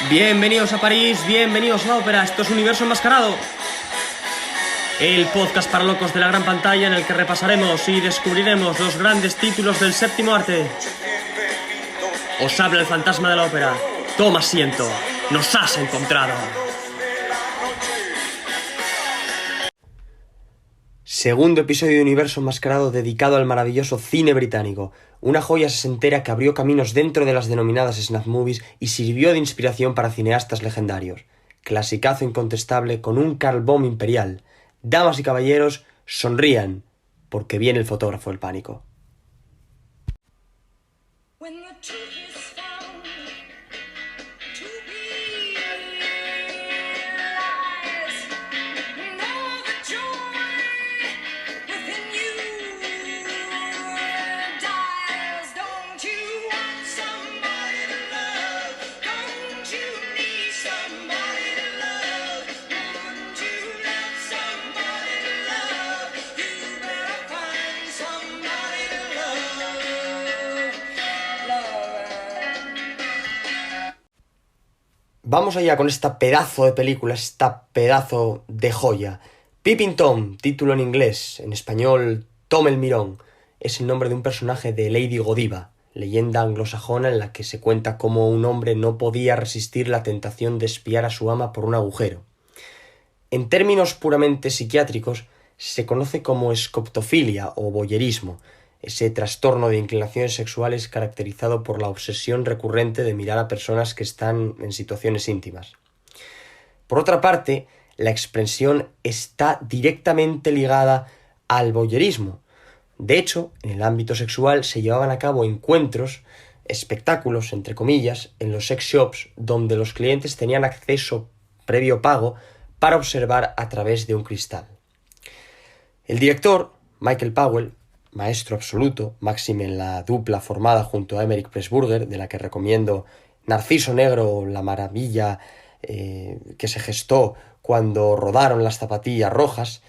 Bienvenidos a París, bienvenidos a la ópera, esto es Universo Enmascarado. El podcast para locos de la gran pantalla en el que repasaremos y descubriremos los grandes títulos del séptimo arte. Os habla el fantasma de la ópera. Toma asiento, nos has encontrado. Segundo episodio de Universo Enmascarado dedicado al maravilloso cine británico, una joya sesentera que abrió caminos dentro de las denominadas snuff movies y sirvió de inspiración para cineastas legendarios. Clasicazo incontestable con un Karl Böhm imperial. Damas y caballeros, sonrían, porque viene el fotógrafo del pánico. Vamos allá con esta pedazo de película, esta pedazo de joya. Peeping Tom, título en inglés, en español Tom el Mirón, es el nombre de un personaje de Lady Godiva, leyenda anglosajona en la que se cuenta cómo un hombre no podía resistir la tentación de espiar a su ama por un agujero. En términos puramente psiquiátricos, se conoce como escoptofilia o voyerismo, ese trastorno de inclinaciones sexuales caracterizado por la obsesión recurrente de mirar a personas que están en situaciones íntimas. Por otra parte, la expresión está directamente ligada al voyerismo. De hecho, en el ámbito sexual se llevaban a cabo encuentros, espectáculos, entre comillas, en los sex shops donde los clientes tenían acceso previo pago para observar a través de un cristal. El director, Michael Powell, maestro absoluto, máxime en la dupla formada junto a Emeric Pressburger, de la que recomiendo Narciso Negro, la maravilla que se gestó cuando rodaron Las zapatillas rojas.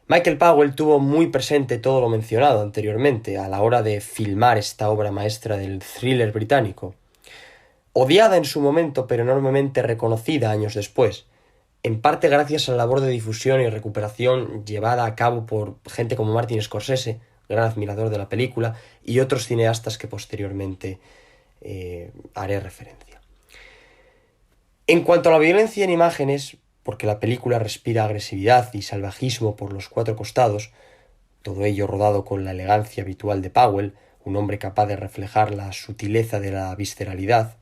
Michael Powell tuvo muy presente todo lo mencionado anteriormente a la hora de filmar esta obra maestra del thriller británico. Odiada en su momento, pero enormemente reconocida años después, en parte gracias a la labor de difusión y recuperación llevada a cabo por gente como Martin Scorsese, gran admirador de la película, y otros cineastas que posteriormente haré referencia. En cuanto a la violencia en imágenes, porque la película respira agresividad y salvajismo por los cuatro costados, todo ello rodado con la elegancia habitual de Powell, un hombre capaz de reflejar la sutileza de la visceralidad.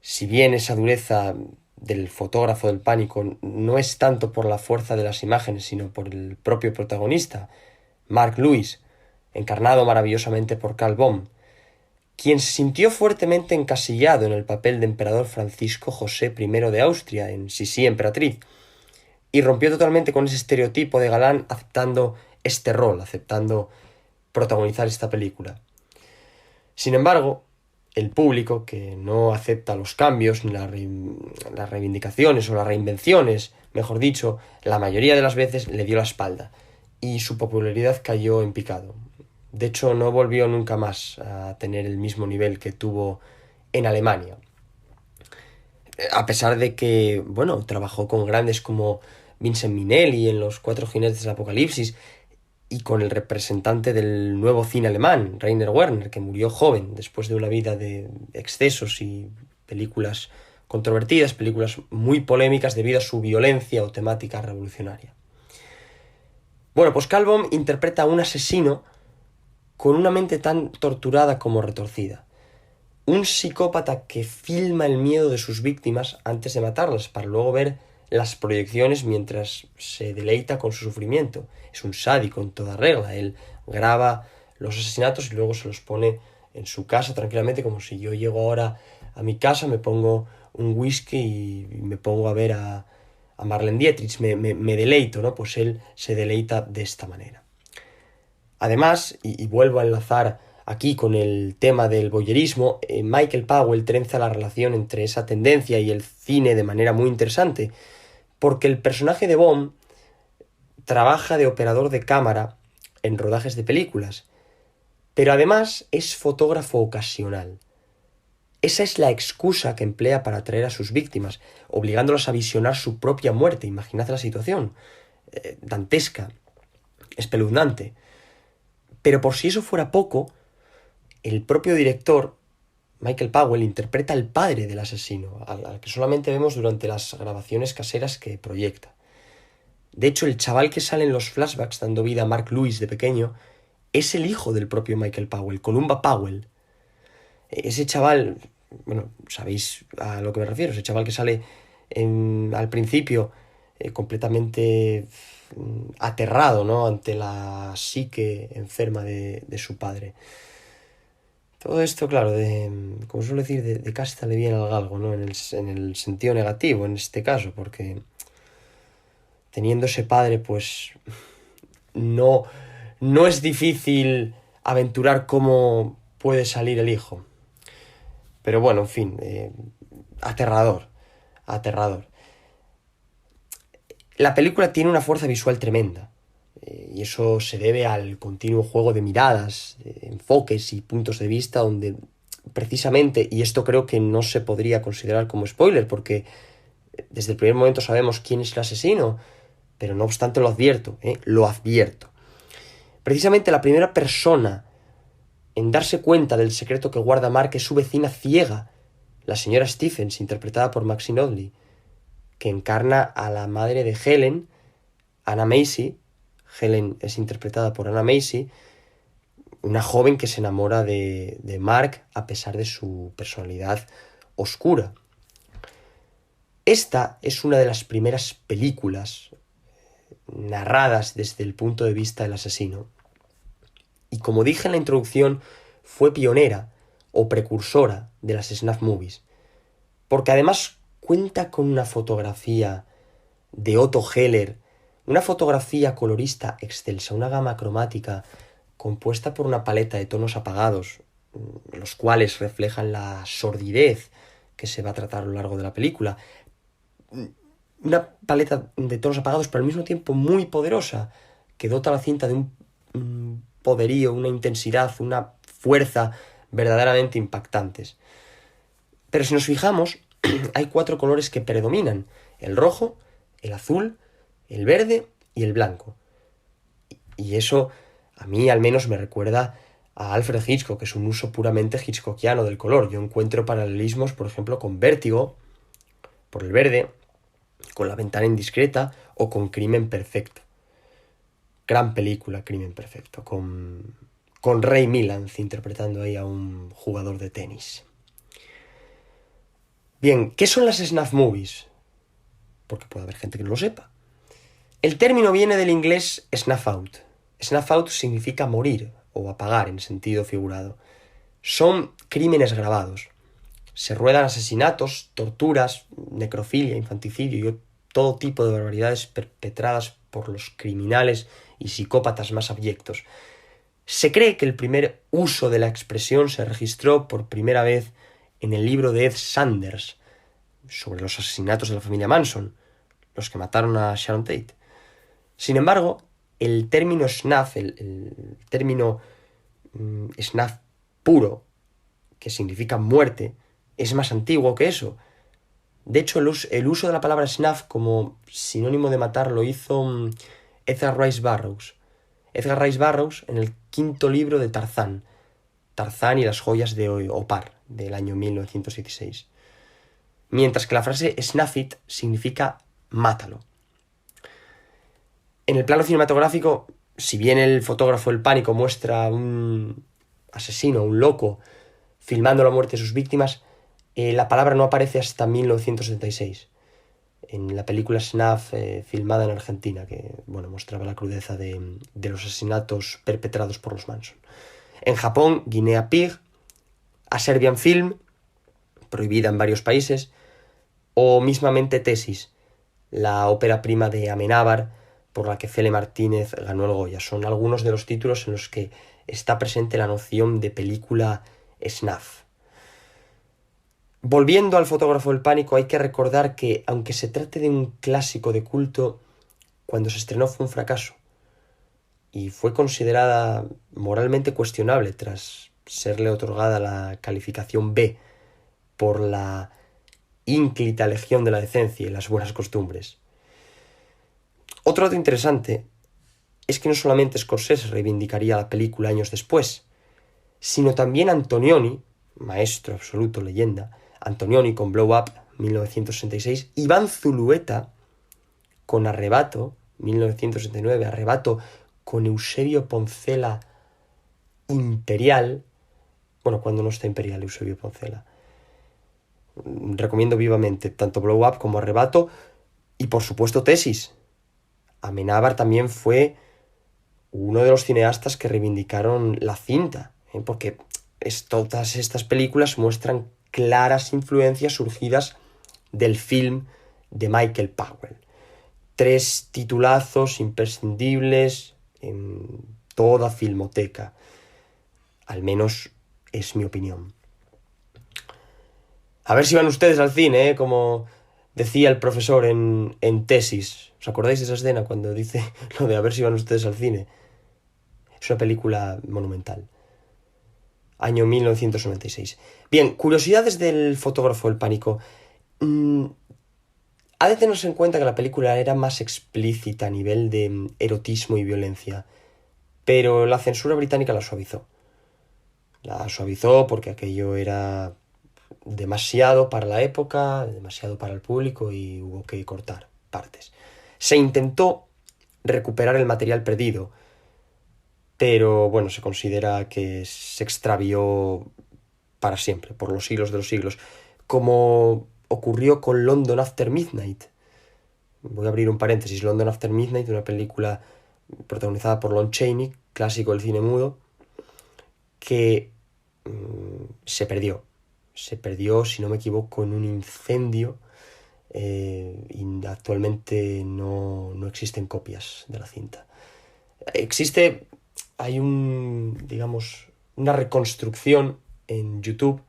Si bien esa dureza del fotógrafo del pánico no es tanto por la fuerza de las imágenes, sino por el propio protagonista, Mark Lewis, encarnado maravillosamente por Karl Böhm, quien se sintió fuertemente encasillado en el papel de emperador Francisco José I de Austria en Sisi Emperatriz, y rompió totalmente con ese estereotipo de galán aceptando este rol, aceptando protagonizar esta película. Sin embargo, el público, que no acepta los cambios, ni las reivindicaciones o las reinvenciones, mejor dicho, la mayoría de las veces le dio la espalda, y su popularidad cayó en picado. De hecho, no volvió nunca más a tener el mismo nivel que tuvo en Alemania. A pesar de que, trabajó con grandes como Vincent Minnelli en Los Cuatro Jinetes del Apocalipsis y con el representante del nuevo cine alemán, Rainer Werner, que murió joven después de una vida de excesos y películas controvertidas, películas muy polémicas debido a su violencia o temática revolucionaria. Pues Karl Böhm interpreta a un asesino con una mente tan torturada como retorcida. Un psicópata que filma el miedo de sus víctimas antes de matarlas, para luego ver las proyecciones mientras se deleita con su sufrimiento. Es un sádico en toda regla. Él graba los asesinatos y luego se los pone en su casa tranquilamente, como si yo llego ahora a mi casa, me pongo un whisky y me pongo a ver a Marlene Dietrich, me deleito, ¿no? Pues él se deleita de esta manera. Además, y vuelvo a enlazar aquí con el tema del voyerismo, Michael Powell trenza la relación entre esa tendencia y el cine de manera muy interesante, porque el personaje de Böhm trabaja de operador de cámara en rodajes de películas, pero además es fotógrafo ocasional. Esa es la excusa que emplea para atraer a sus víctimas, obligándolas a visionar su propia muerte. Imaginad la situación. Dantesca, espeluznante. Pero por si eso fuera poco, el propio director, Michael Powell, interpreta al padre del asesino, al que solamente vemos durante las grabaciones caseras que proyecta. De hecho, el chaval que sale en los flashbacks dando vida a Mark Lewis de pequeño es el hijo del propio Michael Powell, Columba Powell. Ese chaval, bueno, sabéis a lo que me refiero, ese chaval que sale al principio completamente aterrado, ¿no?, ante la psique enferma de su padre. Todo esto, claro, como suelo decir, de casta le viene al galgo, ¿no?, en el sentido negativo, en este caso, porque teniendo ese padre, pues no es difícil aventurar cómo puede salir el hijo. Pero bueno, en fin, aterrador. La película tiene una fuerza visual tremenda, y eso se debe al continuo juego de miradas, de enfoques y puntos de vista donde precisamente, y esto creo que no se podría considerar como spoiler porque desde el primer momento sabemos quién es el asesino, pero no obstante lo advierto. Precisamente la primera persona en darse cuenta del secreto que guarda Mark es su vecina ciega, la señora Stephens, interpretada por Maxine Audley, que encarna a la madre de Helen, Anna Macy. Helen es interpretada por Anna Macy, una joven que se enamora de Mark a pesar de su personalidad oscura. Esta es una de las primeras películas narradas desde el punto de vista del asesino. Y como dije en la introducción, fue pionera o precursora de las snuff movies, porque además cuenta con una fotografía de Otto Heller, una fotografía colorista excelsa, una gama cromática compuesta por una paleta de tonos apagados, los cuales reflejan la sordidez que se va a tratar a lo largo de la película. Una paleta de tonos apagados, pero al mismo tiempo muy poderosa, que dota a la cinta de un poderío, una intensidad, una fuerza verdaderamente impactantes. Pero si nos fijamos, hay 4 colores que predominan: el rojo, el azul, el verde y el blanco. Y eso a mí al menos me recuerda a Alfred Hitchcock, que es un uso puramente hitchcockiano del color. Yo encuentro paralelismos, por ejemplo, con Vértigo, por el verde, con La ventana indiscreta o con Crimen perfecto. Gran película, Crimen perfecto, con Ray Milland interpretando ahí a un jugador de tenis. Bien, ¿qué son las snuff movies? Porque puede haber gente que no lo sepa. El término viene del inglés snuff out. Snuff out significa morir o apagar en sentido figurado. Son crímenes grabados. Se ruedan asesinatos, torturas, necrofilia, infanticidio y todo tipo de barbaridades perpetradas por los criminales y psicópatas más abyectos. Se cree que el primer uso de la expresión se registró por primera vez en el libro de Ed Sanders sobre los asesinatos de la familia Manson, los que mataron a Sharon Tate. Sin embargo, el término snuff, el término snuff puro, que significa muerte, es más antiguo que eso. De hecho, el uso de la palabra snuff como sinónimo de matar lo hizo Edgar Rice Burroughs. Edgar Rice Burroughs en el 5º libro de Tarzán y las joyas de Opar, del año 1916. Mientras que la frase snuff it significa mátalo. En el plano cinematográfico, si bien el fotógrafo El Pánico muestra un asesino, un loco, filmando la muerte de sus víctimas, la palabra no aparece hasta 1976, en la película Snuff, filmada en Argentina, que mostraba la crudeza de los asesinatos perpetrados por los Manson. En Japón, Guinea Pig, A Serbian Film, prohibida en varios países, o mismamente Tesis, la ópera prima de Amenábar, por la que Fele Martínez ganó el Goya. Son algunos de los títulos en los que está presente la noción de película snuff. Volviendo al fotógrafo del pánico, hay que recordar que, aunque se trate de un clásico de culto, cuando se estrenó fue un fracaso y fue considerada moralmente cuestionable tras serle otorgada la calificación B por la ínclita legión de la decencia y las buenas costumbres. Otro dato interesante es que no solamente Scorsese reivindicaría la película años después, sino también Antonioni, maestro absoluto, leyenda, Antonioni con Blow Up, 1966, Iván Zulueta con Arrebato, 1969, Arrebato con Eusebio Poncela Imperial, bueno, cuando no está Imperial Eusebio Poncela. Recomiendo vivamente tanto Blow Up como Arrebato y por supuesto Tesis. Amenábar también fue uno de los cineastas que reivindicaron la cinta, porque todas estas películas muestran claras influencias surgidas del film de Michael Powell. 3 titulazos imprescindibles en toda filmoteca, al menos es mi opinión. A ver si van ustedes al cine, como decía el profesor en Tesis. ¿Os acordáis de esa escena cuando dice lo de a ver si van ustedes al cine? Es una película monumental. Año 1996. Bien, curiosidades del fotógrafo del pánico. Ha de tenerse en cuenta que la película era más explícita a nivel de erotismo y violencia, pero la censura británica la suavizó. La suavizó porque aquello era demasiado para la época, demasiado para el público y hubo que cortar partes. Se intentó recuperar el material perdido, pero bueno, se considera que se extravió para siempre, por los siglos de los siglos, como ocurrió con London After Midnight. Voy a abrir un paréntesis. London After Midnight, una película protagonizada por Lon Chaney, clásico del cine mudo, que se perdió, si no me equivoco, en un incendio, y actualmente no existen copias de la cinta. Hay una reconstrucción en YouTube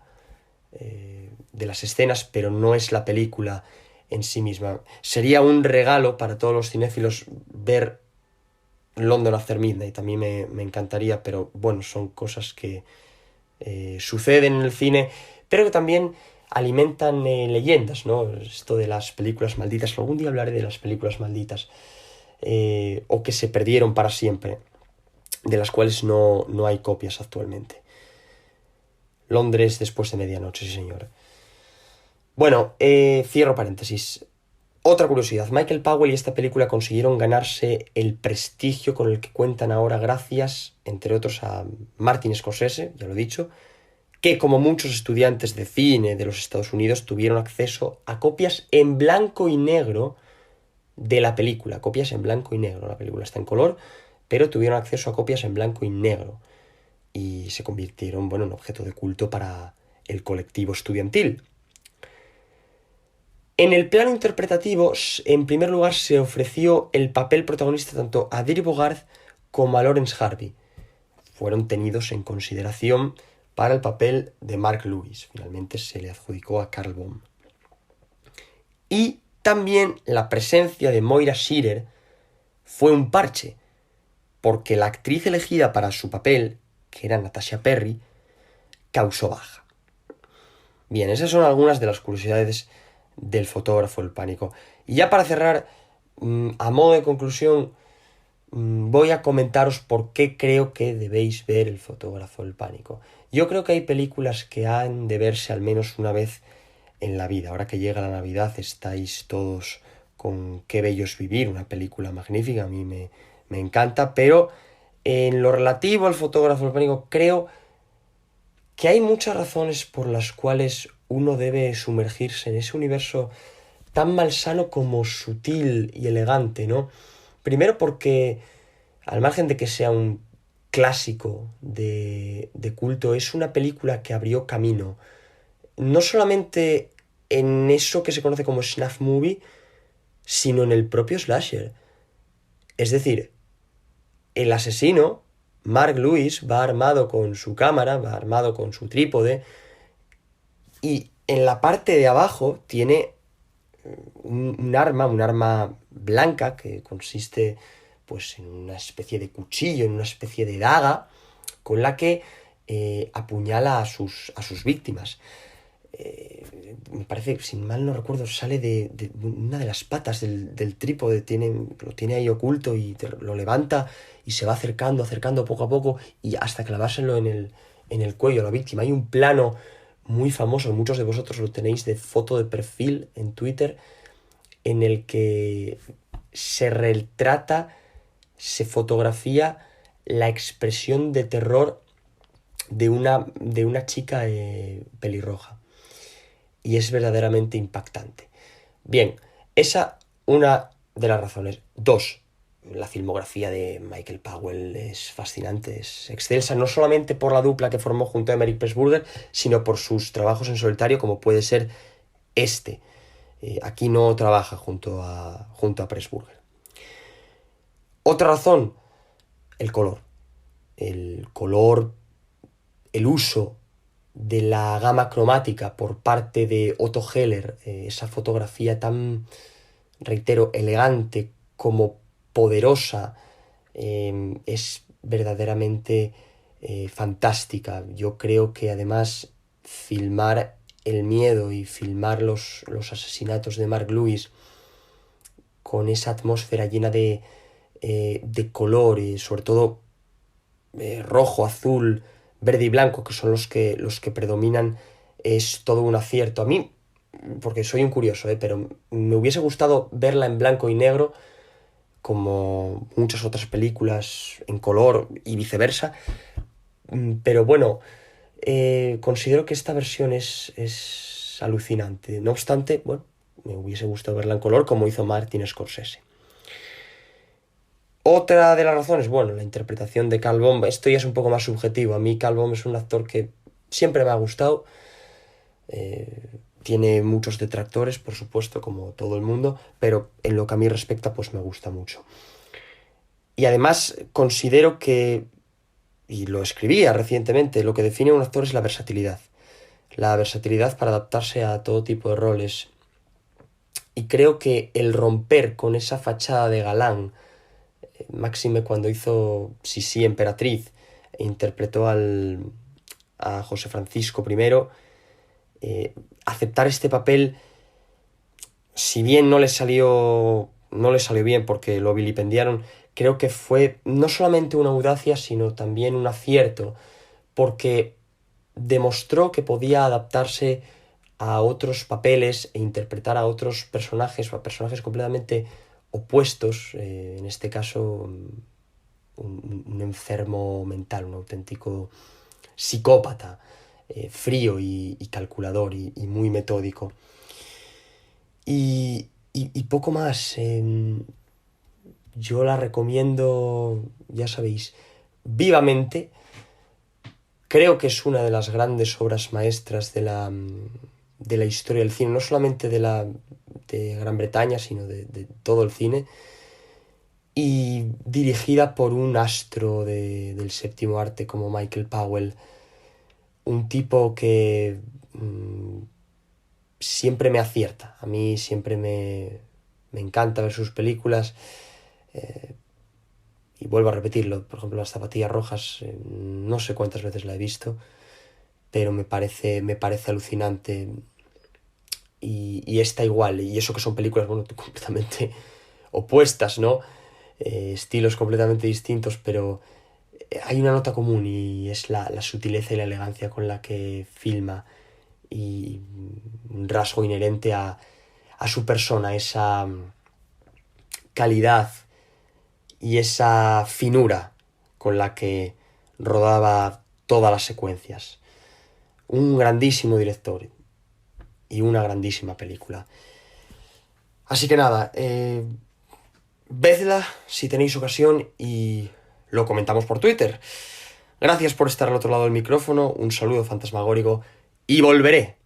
de las escenas, pero no es la película en sí misma. Sería un regalo para todos los cinéfilos ver London After Midnight. A mí me encantaría, pero bueno, son cosas que suceden en el cine, pero que también alimentan leyendas, ¿no? Esto de las películas malditas. Algún día hablaré de las películas malditas, o que se perdieron para siempre, de las cuales no hay copias actualmente. Londres después de medianoche, sí señor. Bueno, cierro paréntesis. Otra curiosidad, Michael Powell y esta película consiguieron ganarse el prestigio con el que cuentan ahora gracias, entre otros, a Martin Scorsese, ya lo he dicho, que como muchos estudiantes de cine de los Estados Unidos tuvieron acceso a copias en blanco y negro de la película. Copias en blanco y negro, la película está en color, pero tuvieron acceso a copias en blanco y negro y se convirtieron, en objeto de culto para el colectivo estudiantil. En el plano interpretativo, en primer lugar, se ofreció el papel protagonista tanto a Dirk Bogarde como a Laurence Harvey. Fueron tenidos en consideración para el papel de Mark Lewis. Finalmente se le adjudicó a Karl Böhm. Y también la presencia de Moira Shearer fue un parche, porque la actriz elegida para su papel, que era Natasha Perry, causó baja. Bien, esas son algunas de las curiosidades del fotógrafo del pánico. Y ya para cerrar, a modo de conclusión, voy a comentaros por qué creo que debéis ver el fotógrafo del pánico. Yo creo que hay películas que han de verse al menos una vez en la vida. Ahora que llega la Navidad estáis todos con Qué bello es vivir, una película magnífica, a mí me encanta, pero en lo relativo al fotógrafo del pánico creo que hay muchas razones por las cuales uno debe sumergirse en ese universo tan malsano como sutil y elegante, ¿no? Primero porque, al margen de que sea un clásico de culto, es una película que abrió camino, no solamente en eso que se conoce como snuff movie, sino en el propio slasher. Es decir, el asesino, Mark Lewis, va armado con su cámara, va armado con su trípode, y en la parte de abajo tiene un arma blanca que consiste pues en una especie de cuchillo, en una especie de daga con la que apuñala a sus víctimas. Me parece, si mal no recuerdo, sale de una de las patas del trípode, lo tiene ahí oculto y lo levanta y se va acercando poco a poco y hasta clavárselo en el cuello a la víctima. Hay un plano muy famoso, muchos de vosotros lo tenéis de foto de perfil en Twitter, en el que se retrata, se fotografía la expresión de terror de una chica pelirroja. Y es verdaderamente impactante. Bien, esa una de las razones. Dos, la filmografía de Michael Powell es fascinante, es excelsa, no solamente por la dupla que formó junto a Emeric Pressburger, sino por sus trabajos en solitario, como puede ser este. Aquí no trabaja junto a Pressburger. Otra razón, el color. El color, el uso de la gama cromática por parte de Otto Heller, esa fotografía tan, reitero, elegante como poderosa, es verdaderamente fantástica. Yo creo que además filmar el miedo y filmar los asesinatos de Mark Lewis con esa atmósfera llena de color, sobre todo rojo, azul, verde y blanco, que son los que predominan, es todo un acierto. A mí, porque soy un curioso, pero me hubiese gustado verla en blanco y negro, como muchas otras películas en color y viceversa. Pero bueno, considero que esta versión es alucinante. No obstante, bueno, me hubiese gustado verla en color, como hizo Martin Scorsese. Otra de las razones, bueno, la interpretación de Carl Baum. Esto ya es un poco más subjetivo. A mí Carl Baum es un actor que siempre me ha gustado. Tiene muchos detractores, por supuesto, como todo el mundo, pero en lo que a mí respecta, pues me gusta mucho. Y además considero que, y lo escribía recientemente, lo que define a un actor es la versatilidad. La versatilidad para adaptarse a todo tipo de roles. Y creo que el romper con esa fachada de galán, máxime cuando hizo Sisi Emperatriz e interpretó a José Francisco I, aceptar este papel, si bien no le salió bien porque lo vilipendiaron, creo que fue no solamente una audacia, sino también un acierto, porque demostró que podía adaptarse a otros papeles e interpretar a otros personajes, o a personajes completamente opuestos, en este caso un enfermo mental, un auténtico psicópata, frío y calculador y muy metódico. Y poco más. Yo la recomiendo, ya sabéis, vivamente. Creo que es una de las grandes obras maestras de la historia del cine, no solamente de Gran Bretaña, sino de todo el cine, y dirigida por un astro del séptimo arte como Michael Powell, un tipo que siempre me acierta. A mí siempre me encanta ver sus películas, y vuelvo a repetirlo, por ejemplo, Las zapatillas rojas, no sé cuántas veces la he visto, pero me parece alucinante. Y esta igual, y eso que son películas, bueno, completamente opuestas, ¿no? Estilos completamente distintos, pero hay una nota común y es la sutileza y la elegancia con la que filma, y un rasgo inherente a su persona, esa calidad y esa finura con la que rodaba todas las secuencias. Un grandísimo director y una grandísima película. Así que nada, vedla si tenéis ocasión y lo comentamos por Twitter. Gracias por estar al otro lado del micrófono, un saludo fantasmagórico y volveré